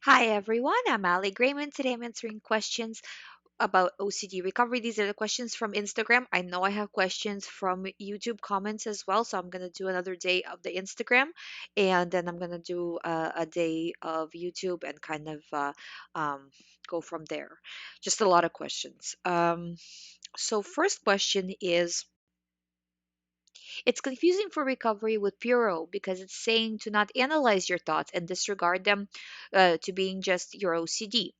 Hi everyone, I'm Ali GREYMOND. Today I'm answering questions about OCD recovery. These are the questions from Instagram. I know I have questions from YouTube comments as well, so I'm going to do another day of the Instagram and then I'm going to do a day of YouTube and kind of um, go from there. Just a lot of questions. So, first question is, it's confusing for recovery with Puro because it's saying to not analyze your thoughts and disregard them to being just your OCD.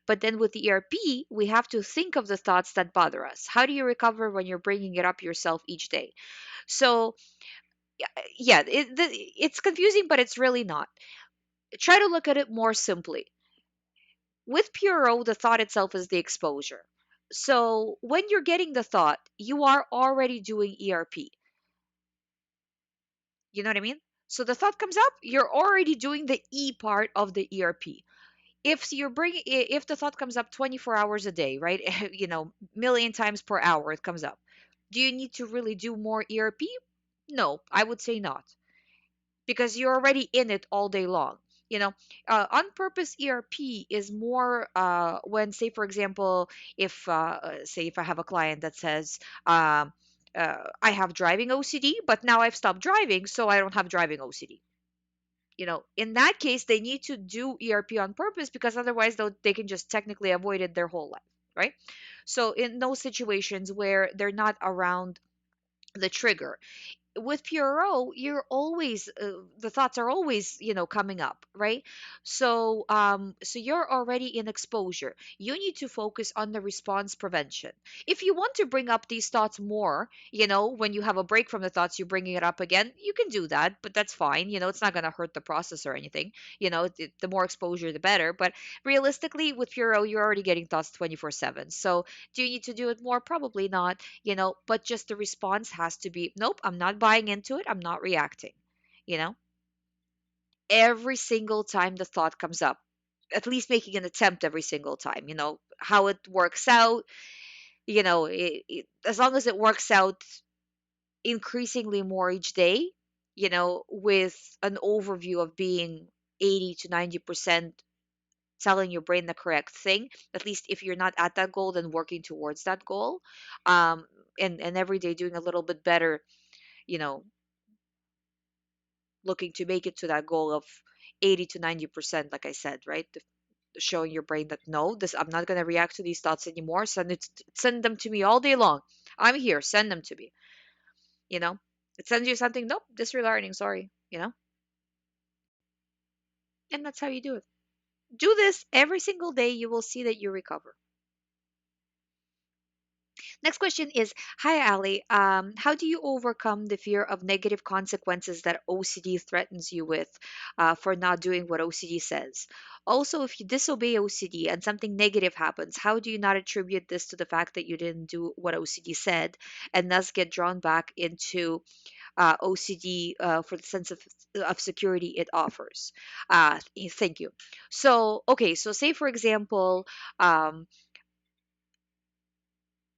But then with the ERP, we have to think of the thoughts that bother us. How do you recover when you're bringing it up yourself each day? So, yeah, it's confusing, but it's really not. Try to look at it more simply. With Puro, the thought itself is the exposure. So, when you're getting the thought, you are already doing ERP. You know what I mean? So the thought comes up, you're already doing the E part of the ERP. If the thought comes up 24 hours a day, right? Million times per hour it comes up. Do you need to really do more ERP? No, I would say not, because you're already in it all day long. You know, on purpose ERP is more when, say, for example, if say if I have a client that says, I have driving OCD, but now I've stopped driving, so I don't have driving OCD. In that case, they need to do ERP on purpose because otherwise they can just technically avoid it their whole life, right? So in those situations where they're not around the trigger, with PRO, you're always the thoughts are always coming up, right? So you're already in exposure. You need to focus on the response prevention. If you want to bring up these thoughts more, when you have a break from the thoughts, you're bringing it up again, you can do that, but that's fine. It's not going to hurt the process or anything. The more exposure the better, but realistically with PRO, you're already getting thoughts 24/7. So do you need to do it more? Probably not. But just the response has to be, nope, I'm not buying into it, I'm not reacting. you know every single time the thought comes up, at least making an attempt every single time. How it works out, as long as it works out increasingly more each day, with an overview of being 80 to 90% telling your brain the correct thing. At least if you're not at that goal, then working towards that goal, um and every day doing a little bit better, you know looking to make it to that goal of 80 to 90%, like I said, right? Showing your brain that, no, this, I'm not going to react to these thoughts anymore. Send them to me all day long. I'm here, send them to me. you know it sends you something, nope, disregarding, sorry. And that's how you do it. Do this every single day, you will see that you recover. Next question is, hi Ali, how do you overcome the fear of negative consequences that OCD threatens you with, for not doing what OCD says? Also, if you disobey OCD and something negative happens, how do you not attribute this to the fact that you didn't do what OCD said and thus get drawn back into OCD for the sense of security it offers? Thank you. So, okay, so say for example, um,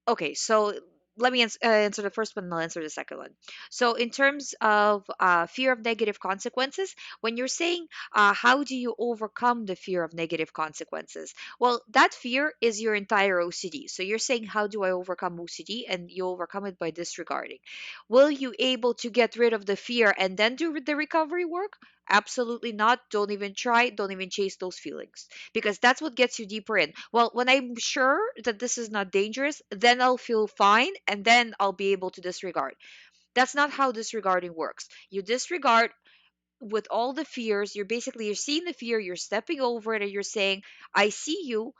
okay, so let me answer the first one and I'll answer the second one. So, in terms of fear of negative consequences, when you're saying, how do you overcome the fear of negative consequences? Well, that fear is your entire OCD. So, you're saying, how do I overcome OCD? And you overcome it by disregarding. Will you able to get rid of the fear and then do the recovery work? Absolutely not. Don't even try. Don't even chase those feelings, because that's what gets you deeper in. Well, when I'm sure that this is not dangerous, then I'll feel fine and then I'll be able to disregard. That's not how disregarding works. You disregard with all the fears. You're seeing the fear, you're stepping over it, and you're saying, I see you,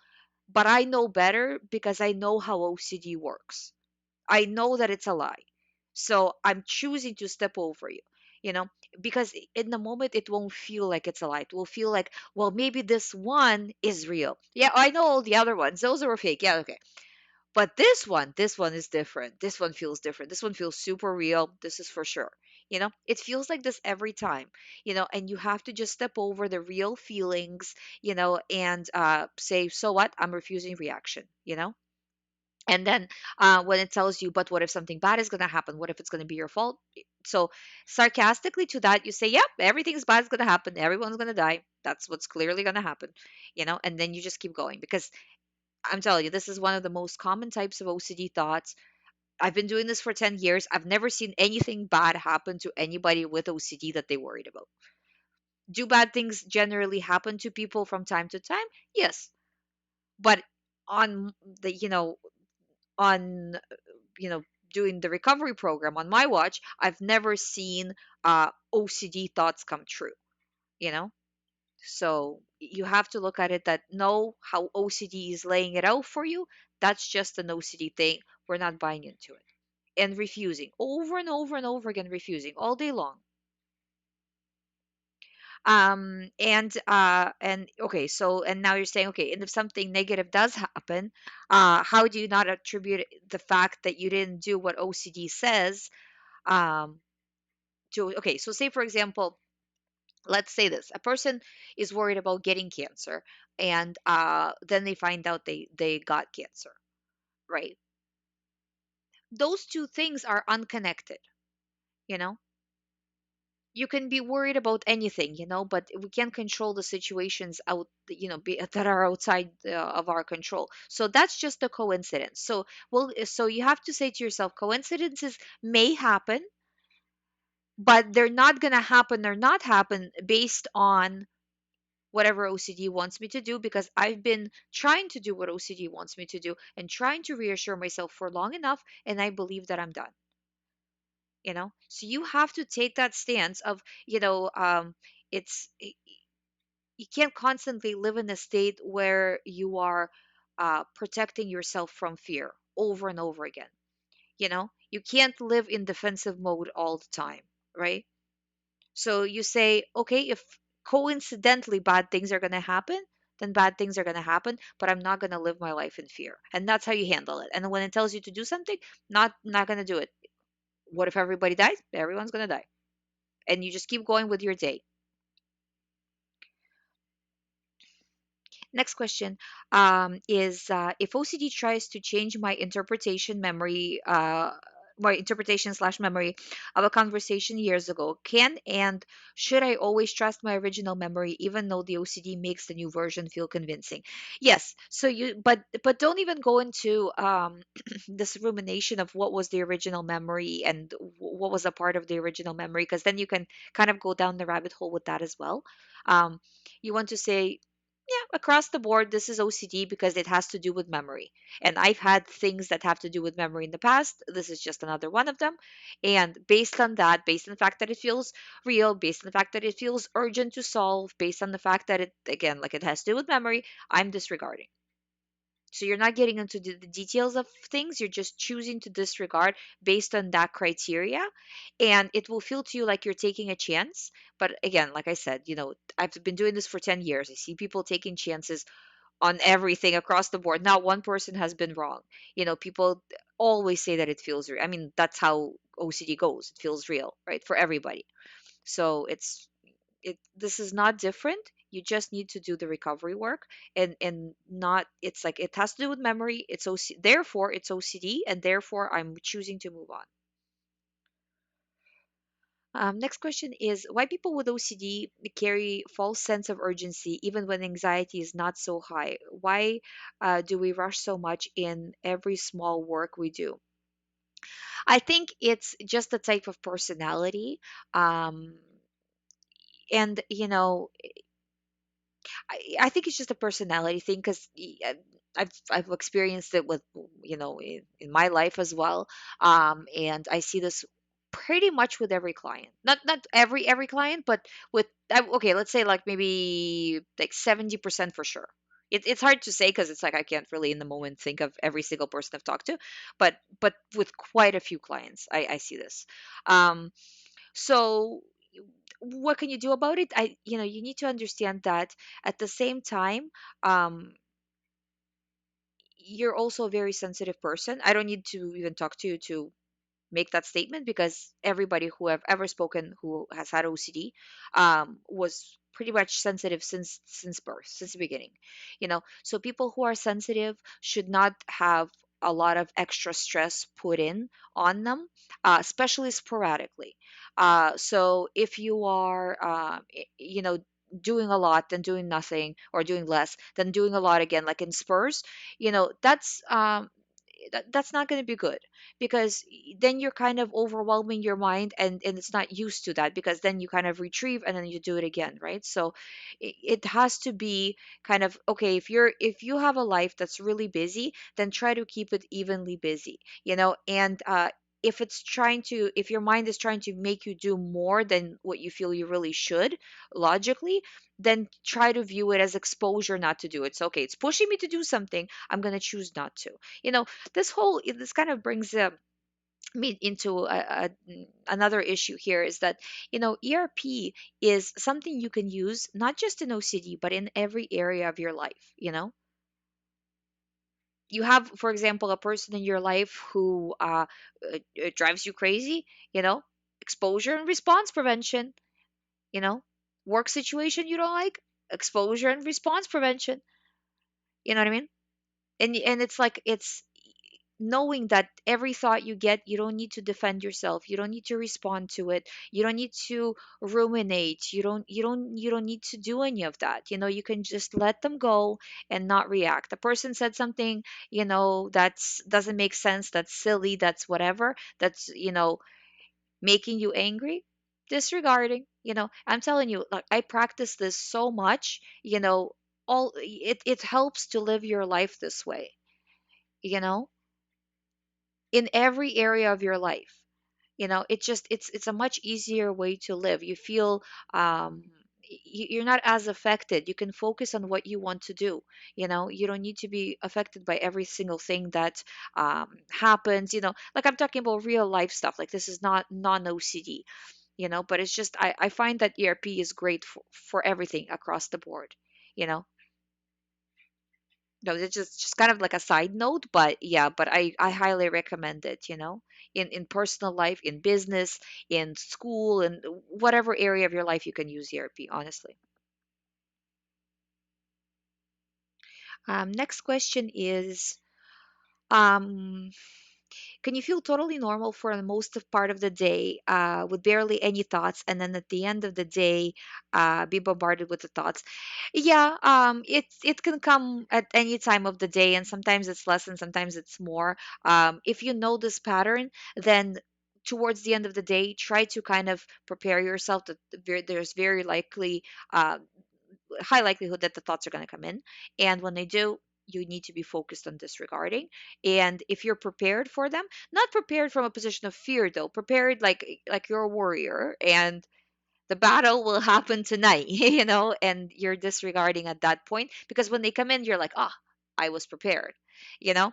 but I know better because I know how OCD works. I know that it's a lie. So I'm choosing to step over you, you know, because in the moment it won't feel like it's a lie. It will feel like, well, maybe this one is real. Yeah, I know all the other ones. Those are fake. Yeah, okay. But this one is different. This one feels different. This one feels super real. This is for sure. It feels like this every time, and you have to just step over the real feelings, and say, so what? I'm refusing reaction. And then when it tells you, but what if something bad is going to happen? What if it's going to be your fault? So sarcastically to that, you say, "Yep, everything's bad is gonna happen. Everyone's gonna die. That's what's clearly gonna happen," and then you just keep going because I'm telling you, this is one of the most common types of OCD thoughts. I've been doing this for 10 years. I've never seen anything bad happen to anybody with OCD that they worried about. Do bad things generally happen to people from time to time? Yes. But on the, on, you know, doing the recovery program on my watch, I've never seen OCD thoughts come true, you know? So you have to look at it that know how OCD is laying it out for you. That's just an OCD thing. We're not buying into it. And refusing over and over and over again, refusing all day long. And okay, so and now you're saying, okay, and if something negative does happen, how do you not attribute the fact that you didn't do what OCD says, um to, okay, so say for example, let's say this, a person is worried about getting cancer, and then they find out they got cancer, right? Those two things are unconnected, you know. You can be worried about anything, but we can't control the situations out, that are outside of our control. So that's just a coincidence. So, well, so you have to say to yourself, coincidences may happen, but they're not going to happen or not happen based on whatever OCD wants me to do, because I've been trying to do what OCD wants me to do and trying to reassure myself for long enough, and I believe that I'm done. So you have to take that stance of, it's you can't constantly live in a state where you are protecting yourself from fear over and over again. You can't live in defensive mode all the time, right? So you say, okay, if coincidentally bad things are going to happen, then bad things are going to happen, but I'm not going to live my life in fear. And that's how you handle it. And when it tells you to do something, not going to do it. What if everybody dies? Everyone's going to die. And you just keep going with your day. Next question is, if OCD tries to change my interpretation slash memory of a conversation years ago, can and should I always trust my original memory even though the OCD makes the new version feel convincing? Yes. So but don't even go into this rumination of what was the original memory and what was a part of the original memory, because then you can kind of go down the rabbit hole with that as well. Um, you want to say, yeah, across the board, this is OCD because it has to do with memory. And I've had things that have to do with memory in the past. This is just another one of them. And based on that, based on the fact that it feels real, based on the fact that it feels urgent to solve, based on the fact that it, again, like it has to do with memory, I'm disregarding. So you're not getting into the details of things. You're just choosing to disregard based on that criteria. And it will feel to you like you're taking a chance. But again, like I said, I've been doing this for 10 years. I see people taking chances on everything across the board. Not one person has been wrong. People always say that it feels real. I mean, that's how OCD goes. It feels real, right? For everybody. So this is not different. You just need to do the recovery work, and not, it's like it has to do with memory. It's therefore it's OCD, and therefore I'm choosing to move on. Next question is, why people with OCD carry false sense of urgency even when anxiety is not so high? Why do we rush so much in every small work we do? I think it's just the type of personality. Um, and I think it's just a personality thing, because I've experienced it with, in my life as well. And I see this pretty much with every client. Not every client, but with okay, let's say like maybe like 70% for sure. It's hard to say because it's like I can't really in the moment think of every single person I've talked to, but with quite a few clients, I see this. So what can you do about it? You need to understand that at the same time, um you're also a very sensitive person. I don't need to even talk to you to make that statement, because everybody who I've ever spoken who has had OCD was pretty much sensitive since birth, since the beginning. So people who are sensitive should not have a lot of extra stress put in on them, especially sporadically. So if you are, doing a lot then doing nothing, or doing less then doing a lot again, like in spurs, that's not going to be good, because then you're kind of overwhelming your mind, and it's not used to that, because then you kind of retrieve and then you do it again, right? So it has to be kind of okay. If you have a life that's really busy, then try to keep it evenly busy, and if your mind is trying to make you do more than what you feel you really should logically, then try to view it as exposure not to do it. So okay, it's pushing me to do something, I'm going to choose not to. you know this kind of brings me into another issue here, is that ERP is something you can use not just in OCD but in every area of your life. You have, for example, a person in your life who drives you crazy, you know exposure and response prevention. you know Work situation you don't like, exposure and response prevention. You know what I mean? And it's like, it's knowing that every thought you get, you don't need to defend yourself, you don't need to respond to it, you don't need to ruminate, you don't need to do any of that. You can just let them go and not react. The person said something, that's doesn't make sense, that's silly, that's whatever, that's making you angry, disregarding. I'm telling you, like, I practice this so much. It helps to live your life this way, you know in every area of your life. It's a much easier way to live. You feel, you're not as affected, you can focus on what you want to do. You don't need to be affected by every single thing that happens. Like, I'm talking about real life stuff, like this is not non OCD. But it's just, I find that ERP is great for everything across the board. you know no, it's just kind of like a side note, but yeah, but I highly recommend it. In personal life, in business, in school, and whatever area of your life you can use ERP, honestly. Next question is, um can you feel totally normal for the most of part of the day, with barely any thoughts, and then at the end of the day, be bombarded with the thoughts? Yeah, it can come at any time of the day, and sometimes it's less, and sometimes it's more. If you know this pattern, then towards the end of the day, try to kind of prepare yourself that there's very likely, uh, high likelihood that the thoughts are going to come in. And when they do, you need to be focused on disregarding. And if you're prepared for them, not prepared from a position of fear though, prepared like you're a warrior, and the battle will happen tonight, and you're disregarding at that point, because when they come in, you're like, ah, I was prepared, you know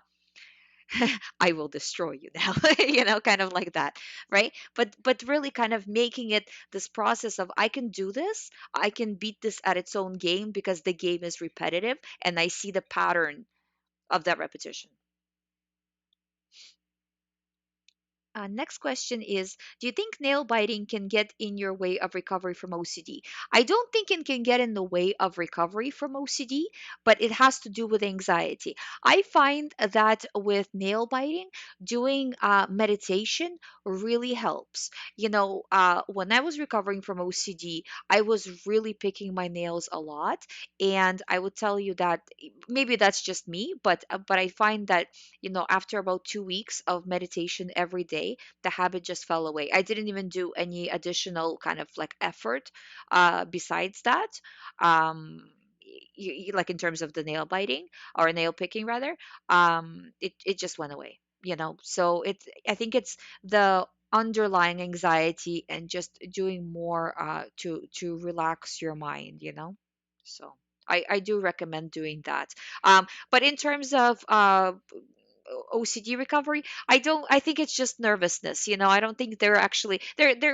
I will destroy you now, kind of like that, right? But really kind of making it this process of, I can do this, I can beat this at its own game, because the game is repetitive and I see the pattern of that repetition. Next question is, do you think nail biting can get in your way of recovery from OCD? I don't think it can get in the way of recovery from OCD, but it has to do with anxiety. I find that with nail biting, doing meditation really helps. When I was recovering from OCD, I was really picking my nails a lot. And I would tell you that maybe that's just me, but I find that after about 2 weeks of meditation every day, the habit just fell away. I didn't even do any additional kind of like effort besides that. Um, like in terms of the nail biting, or nail picking rather, it just went away. So I think it's the underlying anxiety, and just doing more to relax your mind. So I do recommend doing that. But in terms of OCD recovery, I think it's just nervousness. I don't think they're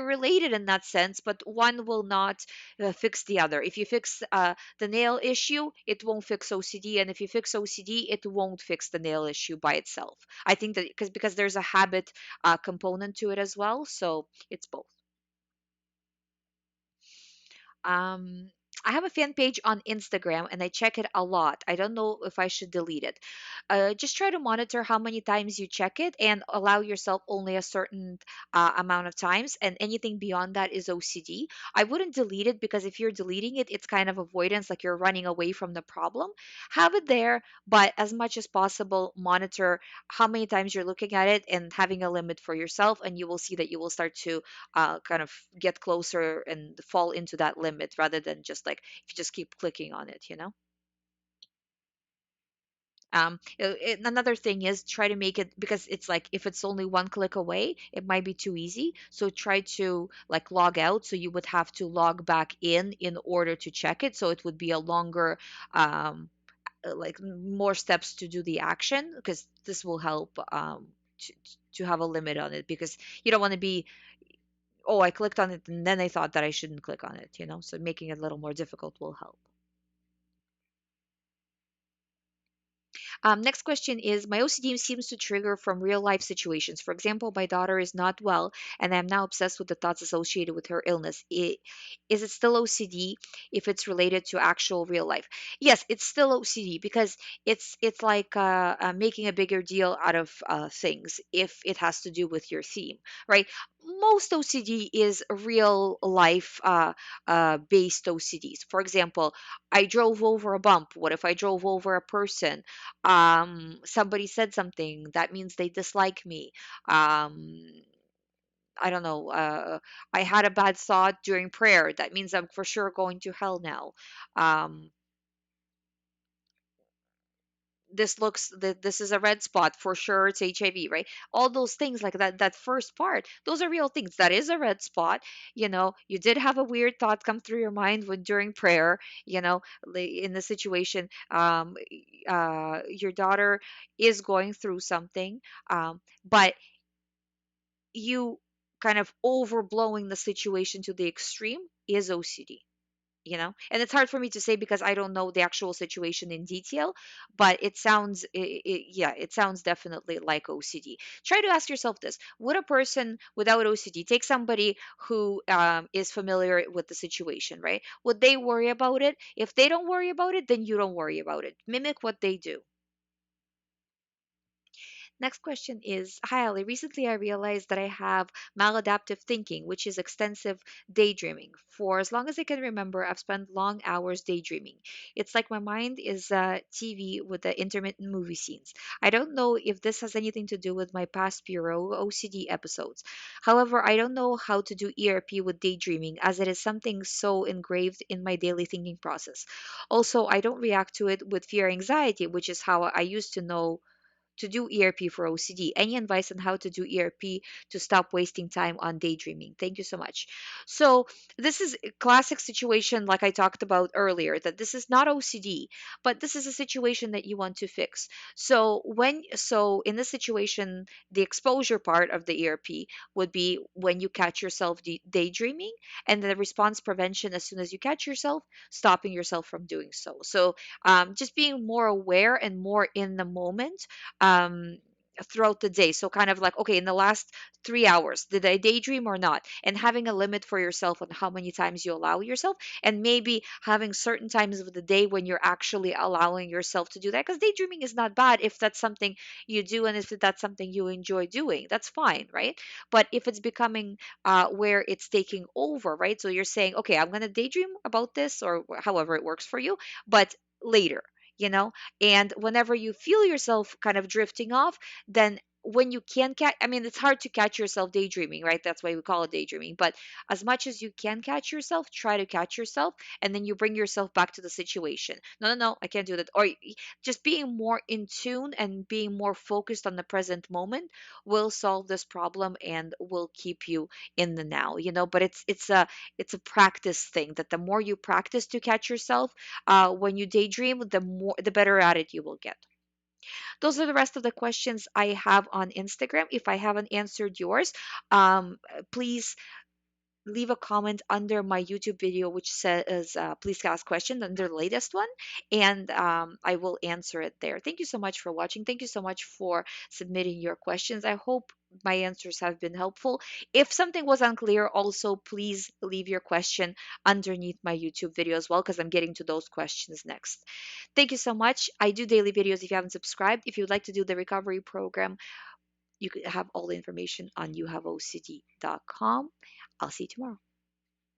related in that sense, but one will not fix the other. If you fix the nail issue, it won't fix OCD, and if you fix OCD, it won't fix the nail issue by itself. I think that because there's a habit component to it as well, so it's both. Um, I have a fan page on Instagram and I check it a lot. I don't know if I should delete it. Just try to monitor how many times you check it and allow yourself only a certain amount of times. And anything beyond that is OCD. I wouldn't delete it because if you're deleting it, it's kind of avoidance, like you're running away from the problem. Have it there, but as much as possible, monitor how many times you're looking at it and having a limit for yourself. And you will see that you will start to kind of get closer and fall into that limit rather than just like if you just keep clicking on it, you know. Another thing is try to make it, because it's like if it's only one click away, it might be too easy. So try to like log out. So you would have to log back in order to check it. So it would be a longer, um, like more steps to do the action, because this will help to, to have a limit on it, because you don't want to be, oh, I clicked on it and then I thought that I shouldn't click on it, you know? So making it a little more difficult will help. Next question is, my OCD seems to trigger from real life situations. For example, my daughter is not well, and I'm now obsessed with the thoughts associated with her illness. Is it still OCD if it's related to actual real life? Yes, it's still OCD, because it's like making a bigger deal out of things if it has to do with your theme, right? Most OCD is real life based OCDs. For example, I drove over a bump. What if I drove over a person? Somebody said something that means they dislike me. um I don't know, I had a bad thought during prayer, that means I'm for sure going to hell now. um this is a red spot, for sure it's HIV, right? All those things like that, that first part, those are real things. That is a red spot. You know, you did have a weird thought come through your mind when during prayer, you know, in the situation. Your daughter is going through something, but you kind of overblowing the situation to the extreme is OCD, you know. And it's hard for me to say because I don't know the actual situation in detail, but it sounds yeah, it sounds definitely like OCD. Try to ask yourself this: would a person without OCD take somebody who is familiar with the situation, right? Would they worry about it? If they don't worry about it, then you don't worry about it. Mimic what they do. Next question is, hi Ali, recently I realized that I have maladaptive thinking, which is extensive daydreaming. For as long as I can remember, I've spent long hours daydreaming. It's like my mind is a TV with the intermittent movie scenes. I don't know if this has anything to do with my past bureau OCD episodes. However, I don't know how to do ERP with daydreaming, as it is something so engraved in my daily thinking process. Also, I don't react to it with fear anxiety, which is how I used to know to do ERP for OCD. Any advice on how to do ERP to stop wasting time on daydreaming? Thank you so much. So, this is a classic situation, like I talked about earlier, that this is not OCD, but this is a situation that you want to fix. So in this situation, the exposure part of the ERP would be when you catch yourself daydreaming, and the response prevention as soon as you catch yourself, stopping yourself from doing so. So, just being more aware and more in the moment, um, throughout the day. So, kind of like, okay, in the last 3 hours, did I daydream or not? And having a limit for yourself on how many times you allow yourself, and maybe having certain times of the day when you're actually allowing yourself to do that. Because daydreaming is not bad if that's something you do and if that's something you enjoy doing, that's fine, right? But if it's becoming where it's taking over, right? So you're saying, okay, I'm going to daydream about this or however it works for you, but later, you know. And whenever you feel yourself kind of drifting off, then when you can catch, I mean, it's hard to catch yourself daydreaming, right? That's why we call it daydreaming. But as much as you can catch yourself, try to catch yourself, and then you bring yourself back to the situation. No, no, no, I can't do that. Or just being more in tune and being more focused on the present moment will solve this problem and will keep you in the now, you know. But it's a practice thing, that the more you practice to catch yourself when you daydream, the better at it you will get. Those are the rest of the questions I have on Instagram. If I haven't answered yours, please leave a comment under my YouTube video which says please ask questions under the latest one, and I will answer it there. Thank you so much for watching. Thank you so much for submitting your questions. I hope my answers have been helpful. If something was unclear, also please leave your question underneath my YouTube video as well, because I'm getting to those questions next. Thank you so much. I do daily videos. If you haven't subscribed, if you'd like to do the recovery program, you could have all the information on youhaveocd.com. I'll see you tomorrow.